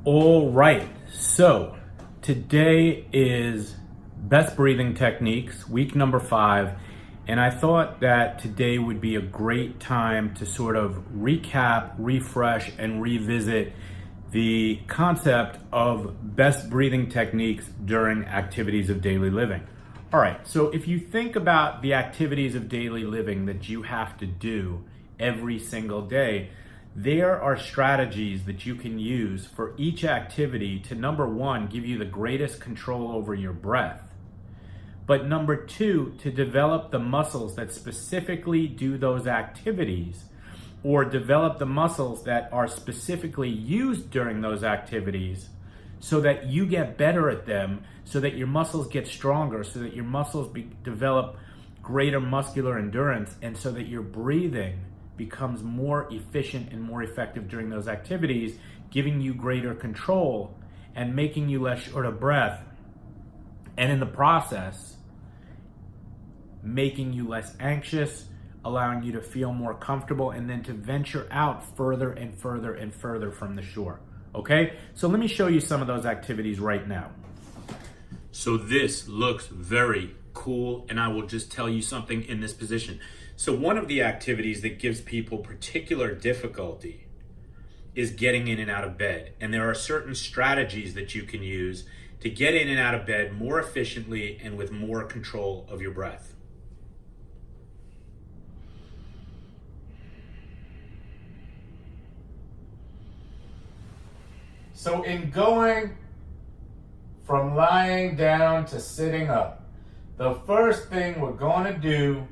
All right, so today is best breathing techniques, week number 5, and I thought that today would be a great time to sort of recap, refresh, and revisit the concept of best breathing techniques during activities of daily living. All right, so if you think about the activities of daily living that you have to do every single day, there are strategies that you can use for each activity to, number one, give you the greatest control over your breath, but number two, to develop the muscles that specifically do those activities, or develop the muscles that are specifically used during those activities so that you get better at them, so that your muscles get stronger, so that your muscles develop greater muscular endurance, and so that your breathing becomes more efficient and more effective during those activities, giving you greater control and making you less short of breath, and in the process, making you less anxious, allowing you to feel more comfortable, and then to venture out further and further and further from the shore. Okay? So let me show you some of those activities right now. So this looks very cool, and I will just tell you something in this position. So one of the activities that gives people particular difficulty is getting in and out of bed. And there are certain strategies that you can use to get in and out of bed more efficiently and with more control of your breath. So in going from lying down to sitting up, the first thing we're going to do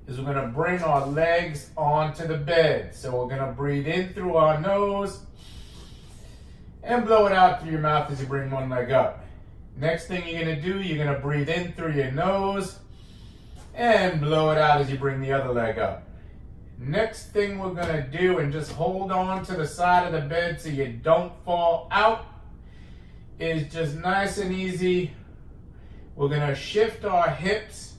is we're going to bring our legs onto the bed. So we're going to breathe in through our nose and blow it out through your mouth as you bring one leg up. Next thing you're going to do, you're going to breathe in through your nose and blow it out as you bring the other leg up. Next thing we're going to do, and just hold on to the side of the bed so you don't fall out, is just nice and easy. We're going to shift our hips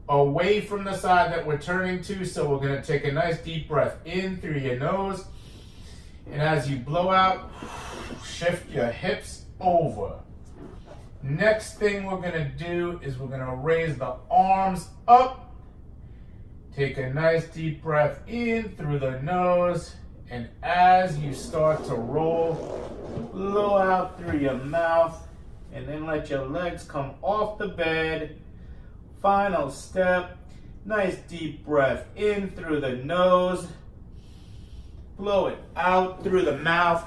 away from the side that we're turning to. So we're going to take a nice deep breath in through your nose. And as you blow out, shift your hips over. Next thing we're going to do is we're going to raise the arms up. Take a nice deep breath in through the nose. And as you start to roll, blow out through your mouth. And then let your legs come off the bed. Final step, nice deep breath in through the nose, blow it out through the mouth.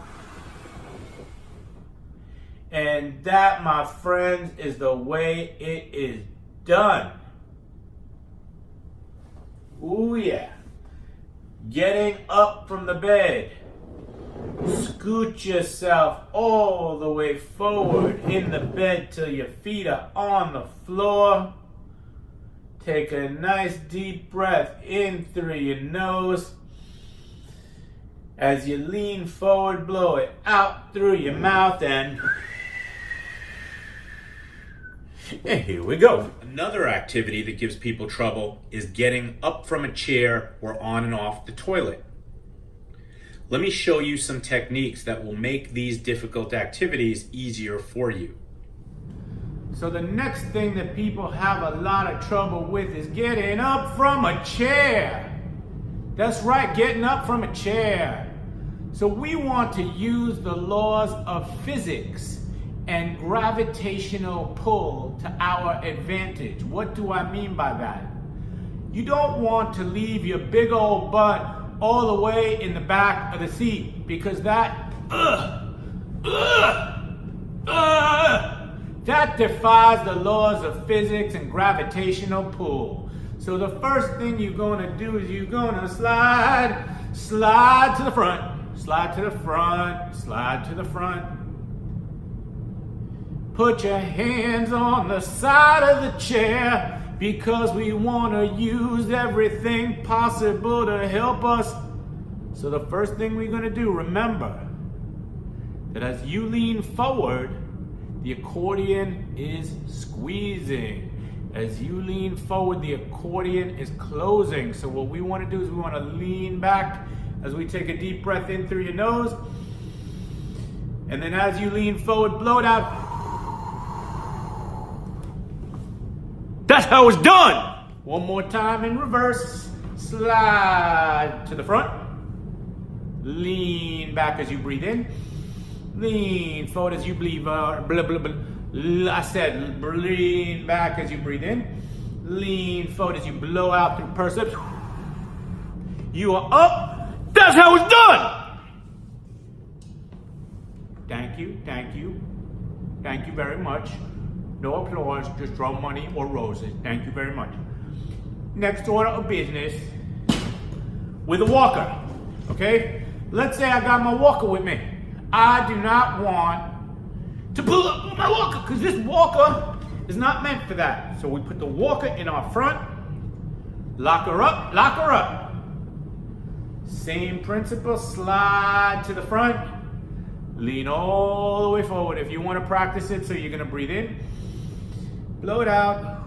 And that, my friends, is the way it is done. Ooh yeah. Getting up from the bed. Scoot yourself all the way forward in the bed till your feet are on the floor. Take a nice deep breath in through your nose. As you lean forward, blow it out through your mouth, and here we go. Another activity that gives people trouble is getting up from a chair or on and off the toilet. Let me show you some techniques that will make these difficult activities easier for you. So the next thing that people have a lot of trouble with is getting up from a chair. That's right, getting up from a chair. So we want to use the laws of physics and gravitational pull to our advantage. What do I mean by that? You don't want to leave your big old butt all the way in the back of the seat, because that defies the laws of physics and gravitational pull. So the first thing you're going to do is you're going to slide to the front, slide to the front, slide to the front. Put your hands on the side of the chair, because we want to use everything possible to help us. So the first thing we're going to do, remember that as you lean forward, the accordion is squeezing. As you lean forward, the accordion is closing. So what we want to do is we want to lean back as we take a deep breath in through your nose And then as you lean forward, blow it out. That's how it's done. One more time in reverse. Slide to the front. Lean back as you breathe in. Lean forward as you breathe out. Blah, blah, blah. I said lean back as you breathe in. Lean forward as you blow out through pursed lips. You are up. That's how it's done. Thank you, thank you. Thank you very much. No applause, just throw money or roses. Thank you very much. Next order of business with a walker. Okay? Let's say I got my walker with me. I do not want to pull up with my walker because this walker is not meant for that. So we put the walker in our front, lock her up, lock her up. Same principle, slide to the front, lean all the way forward. If you want to practice it, so you're going to breathe in, blow it out,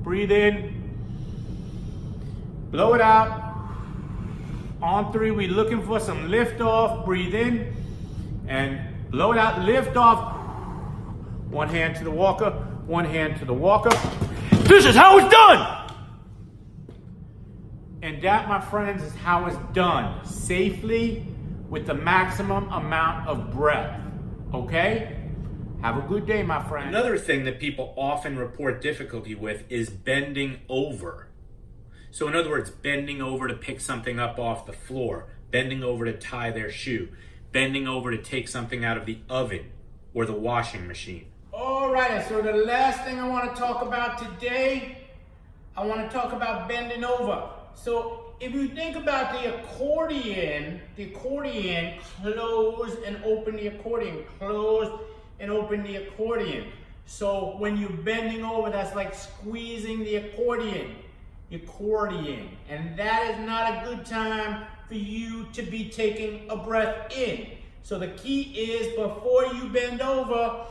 breathe in, blow it out. On 3, we're looking for some lift off, breathe in, and blow it out, lift off. One hand to the walker, one hand to the walker. This is how it's done! And that, my friends, is how it's done. Safely, with the maximum amount of breath. Okay? Have a good day, my friend. Another thing that people often report difficulty with is bending over. So in other words, bending over to pick something up off the floor, bending over to tie their shoe, bending over to take something out of the oven or the washing machine. All right, so the last thing I want to talk about today, I want to talk about bending over. So if you think about the accordion, close and open the accordion, close and open the accordion. So when you're bending over, that's like squeezing the accordion. And that is not a good time for you to be taking a breath in. So the key is, before you bend over,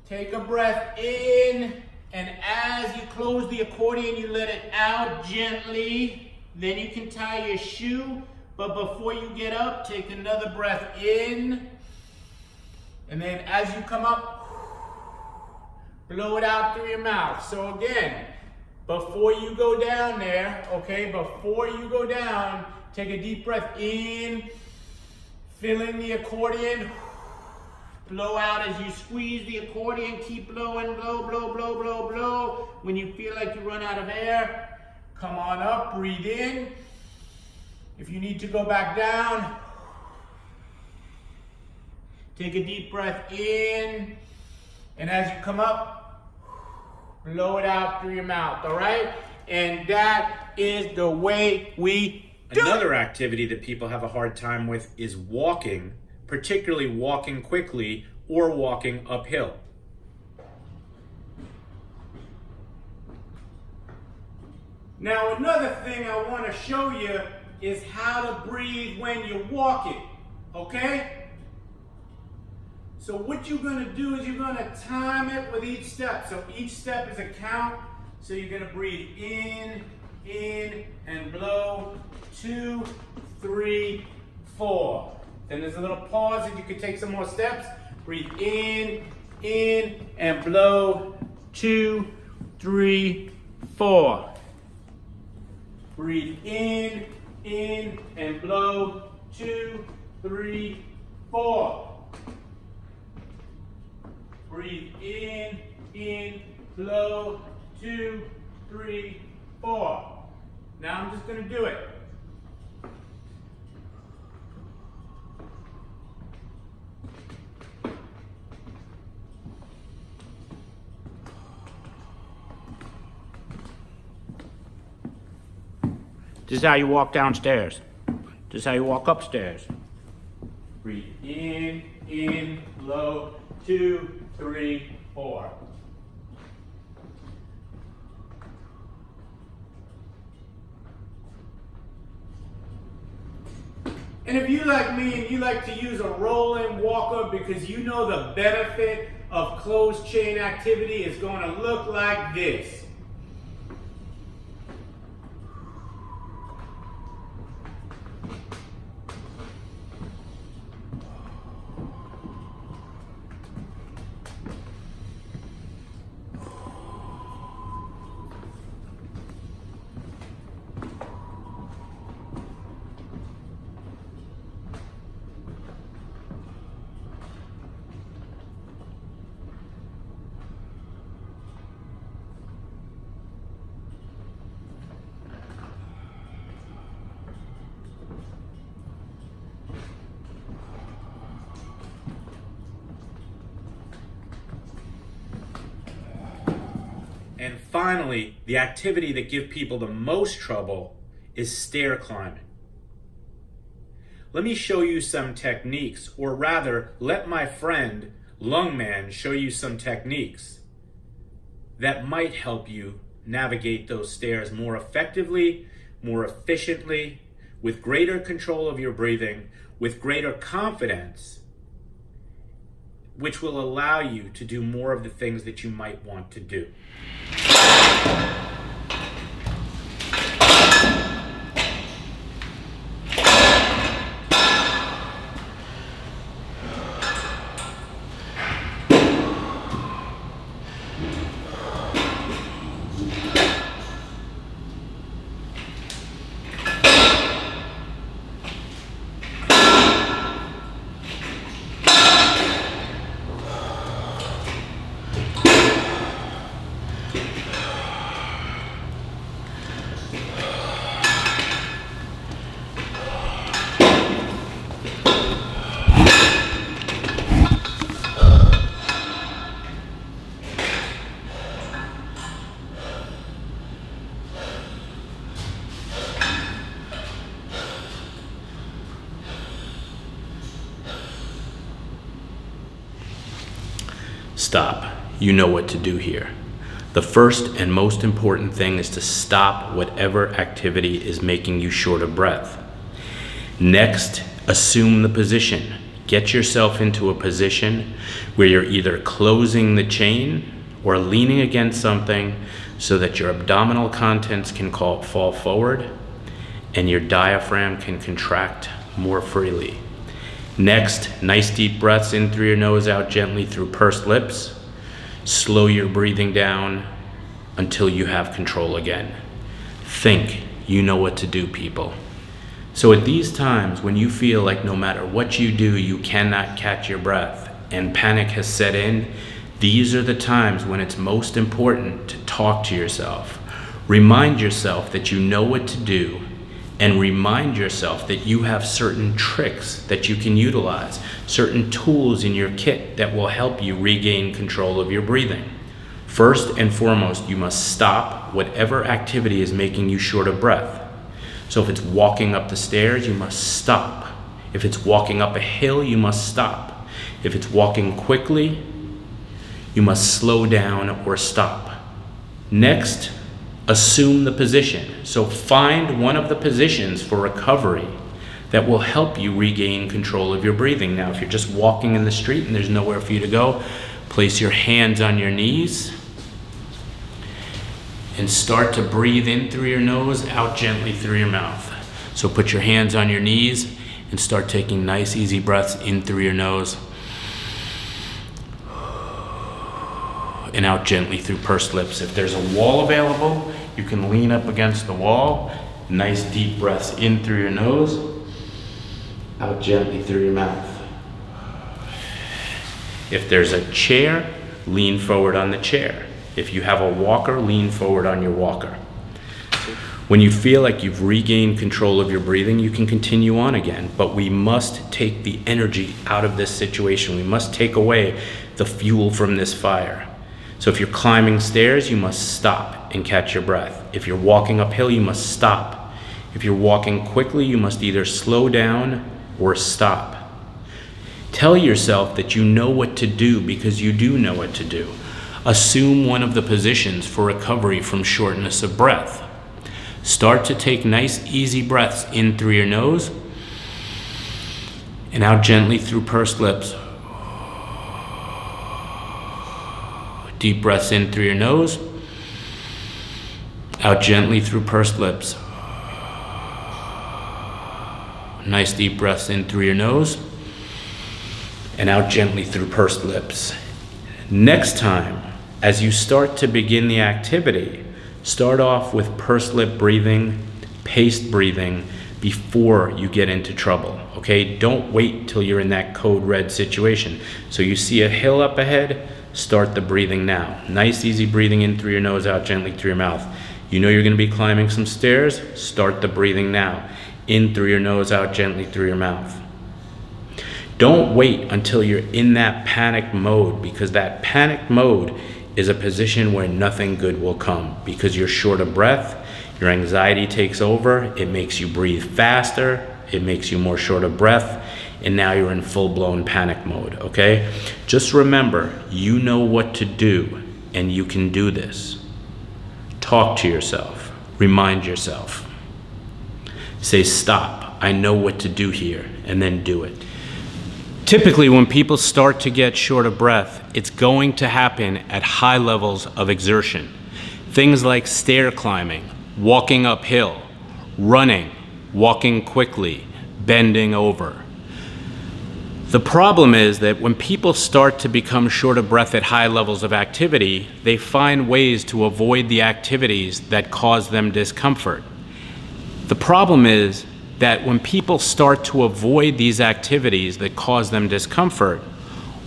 take a breath in, and as you close the accordion, you let it out gently. Then you can tie your shoe, but before you get up, take another breath in, and then as you come up, blow it out through your mouth. So again, before you go down there, okay, before you go down, take a deep breath in, fill in the accordion, blow out as you squeeze the accordion, keep blowing, blow, blow, blow, blow, blow. When you feel like you run out of air, come on up, breathe in. If you need to go back down, take a deep breath in, and as you come up, blow it out through your mouth, all right? And that is the way we do it. Another activity that people have a hard time with is walking, particularly walking quickly or walking uphill. Now, another thing I want to show you is how to breathe when you're walking, okay? So what you're going to do is you're going to time it with each step. So each step is a count. So you're going to breathe in, and blow. 2, 3, 4. Then there's a little pause and you can take some more steps. Breathe in, and blow. 2, 3, 4. Breathe in, and blow. 2, 3, 4. Breathe in, blow. 2, 3, 4. Now I'm just going to do it. This is how you walk downstairs. This is how you walk upstairs. Breathe in, blow. 2, 3, 4. And if you like me and you like to use a rolling walker because you know the benefit of closed chain activity is going to look like this. finally, the activity that gives people the most trouble is stair climbing. Let me show you some techniques, or rather, let my friend Lungman show you some techniques that might help you navigate those stairs more effectively, more efficiently, with greater control of your breathing, with greater confidence, which will allow you to do more of the things that you might want to do. Stop. You know what to do here. The first and most important thing is to stop whatever activity is making you short of breath. Next, assume the position. Get yourself into a position where you're either closing the chain or leaning against something so that your abdominal contents can fall forward and your diaphragm can contract more freely. Next, nice deep breaths in through your nose, out gently through pursed lips. Slow your breathing down until you have control again. Think. You know what to do, people. So at these times when you feel like no matter what you do, you cannot catch your breath and panic has set in, these are the times when it's most important to talk to yourself. Remind yourself that you know what to do, and remind yourself that you have certain tricks that you can utilize, certain tools in your kit that will help you regain control of your breathing. First and foremost, you must stop whatever activity is making you short of breath. So if it's walking up the stairs, you must stop. If it's walking up a hill, you must stop. If it's walking quickly, you must slow down or stop. Next, assume the position. So find one of the positions for recovery that will help you regain control of your breathing. Now, if you're just walking in the street and there's nowhere for you to go, place your hands on your knees and start to breathe in through your nose, out gently through your mouth. So put your hands on your knees and start taking nice, easy breaths in through your nose and out gently through pursed lips. If there's a wall available, you can lean up against the wall. Nice deep breaths in through your nose, out gently through your mouth. If there's a chair, lean forward on the chair. If you have a walker, lean forward on your walker. When you feel like you've regained control of your breathing, you can continue on again, but we must take the energy out of this situation. We must take away the fuel from this fire. So if you're climbing stairs, you must stop and catch your breath. If you're walking uphill, you must stop. If you're walking quickly, you must either slow down or stop. Tell yourself that you know what to do because you do know what to do. Assume one of the positions for recovery from shortness of breath. Start to take nice, easy breaths in through your nose and out gently through pursed lips. Deep breaths in through your nose, out gently through pursed lips. Nice deep breaths in through your nose and out gently through pursed lips. Next time, as you start to begin the activity, start off with pursed lip breathing, paced breathing before you get into trouble, okay? Don't wait till you're in that code red situation. So you see a hill up ahead, start the breathing now. Nice, easy breathing in through your nose, out gently through your mouth. You know you're gonna be climbing some stairs, start the breathing now. In through your nose, out gently through your mouth. Don't wait until you're in that panic mode, because that panic mode is a position where nothing good will come because you're short of breath, your anxiety takes over, it makes you breathe faster, it makes you more short of breath, and now you're in full-blown panic mode, okay? Just remember, you know what to do, and you can do this. Talk to yourself, remind yourself. Say, stop, I know what to do here, and then do it. Typically, when people start to get short of breath, it's going to happen at high levels of exertion. Things like stair climbing, walking uphill, running, walking quickly, bending over. The problem is that when people start to become short of breath at high levels of activity, they find ways to avoid the activities that cause them discomfort. The problem is that when people start to avoid these activities that cause them discomfort,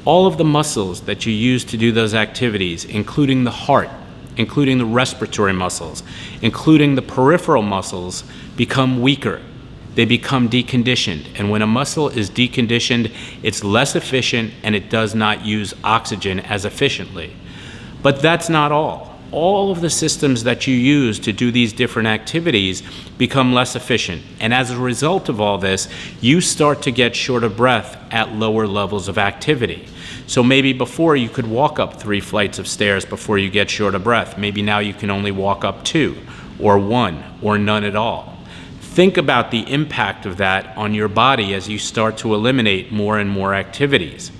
all of the muscles that you use to do those activities, including the heart, including the respiratory muscles, including the peripheral muscles, become weaker. They become deconditioned. And when a muscle is deconditioned, it's less efficient and it does not use oxygen as efficiently. But that's not all. All of the systems that you use to do these different activities become less efficient. And as a result of all this, you start to get short of breath at lower levels of activity. So maybe before you could walk up 3 flights of stairs before you get short of breath. Maybe now you can only walk up 2 or 1 or none at all. Think about the impact of that on your body as you start to eliminate more and more activities.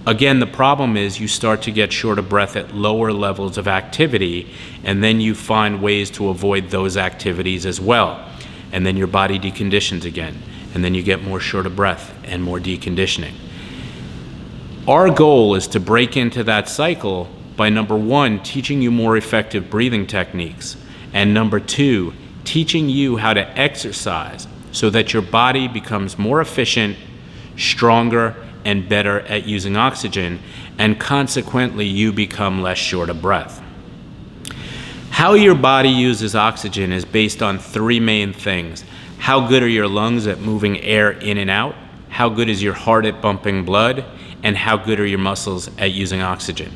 Again, the problem is you start to get short of breath at lower levels of activity, and then you find ways to avoid those activities as well. And then your body deconditions again, and then you get more short of breath and more deconditioning. Our goal is to break into that cycle by, number 1, teaching you more effective breathing techniques, and number 2, teaching you how to exercise so that your body becomes more efficient, stronger, and better at using oxygen, and consequently you become less short of breath. How your body uses oxygen is based on 3 main things. How good are your lungs at moving air in and out? How good is your heart at pumping blood? And how good are your muscles at using oxygen?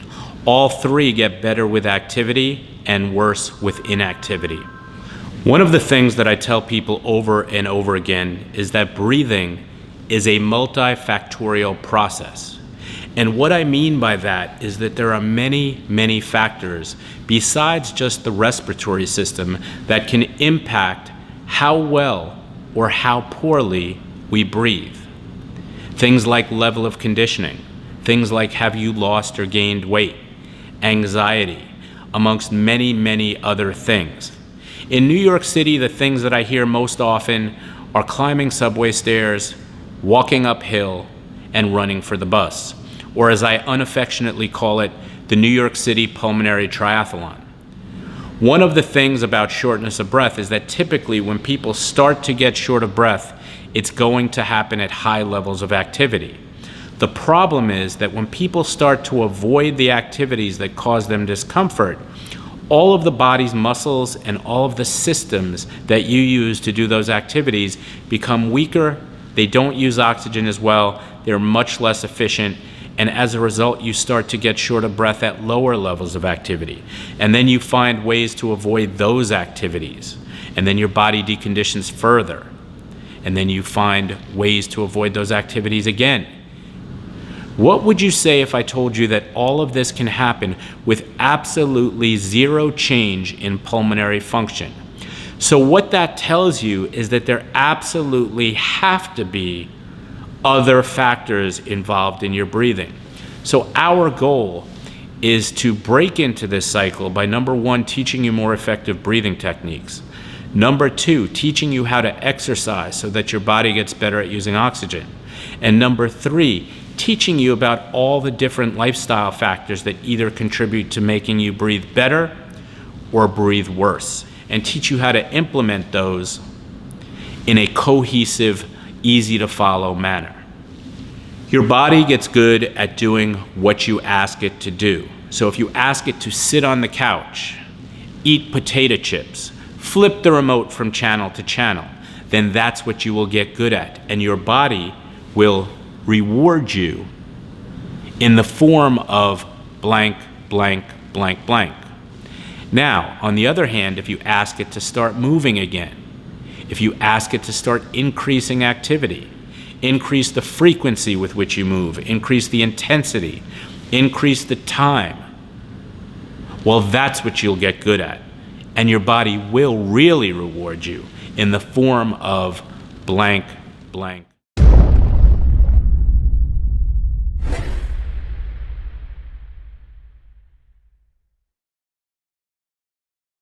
All 3 get better with activity and worse with inactivity. One of the things that I tell people over and over again is that breathing is a multifactorial process. And what I mean by that is that there are many, many factors besides just the respiratory system that can impact how well or how poorly we breathe. Things like level of conditioning, things like have you lost or gained weight, anxiety, amongst many, many other things. In New York City, the things that I hear most often are climbing subway stairs, walking uphill, and running for the bus, or as I unaffectionately call it, the New York City Pulmonary Triathlon. One of the things about shortness of breath is that typically when people start to get short of breath, it's going to happen at high levels of activity. The problem is that when people start to avoid the activities that cause them discomfort, all of the body's muscles and all of the systems that you use to do those activities become weaker. They don't use oxygen as well, they're much less efficient, and as a result you start to get short of breath at lower levels of activity. And then you find ways to avoid those activities, and then your body deconditions further, and then you find ways to avoid those activities again. What would you say if I told you that all of this can happen with absolutely 0 change in pulmonary function? So what that tells you is that there absolutely have to be other factors involved in your breathing. So our goal is to break into this cycle by, number 1, teaching you more effective breathing techniques. Number 2, teaching you how to exercise so that your body gets better at using oxygen. And number 3, teaching you about all the different lifestyle factors that either contribute to making you breathe better or breathe worse, and teach you how to implement those in a cohesive, easy to follow manner. Your body gets good at doing what you ask it to do. So if you ask it to sit on the couch, eat potato chips, flip the remote from channel to channel, then that's what you will get good at. And your body will reward you in the form of blank, blank, blank, blank. Now, on the other hand, if you ask it to start moving again, if you ask it to start increasing activity, increase the frequency with which you move, increase the intensity, increase the time, well, that's what you'll get good at. And your body will really reward you in the form of blank, blank.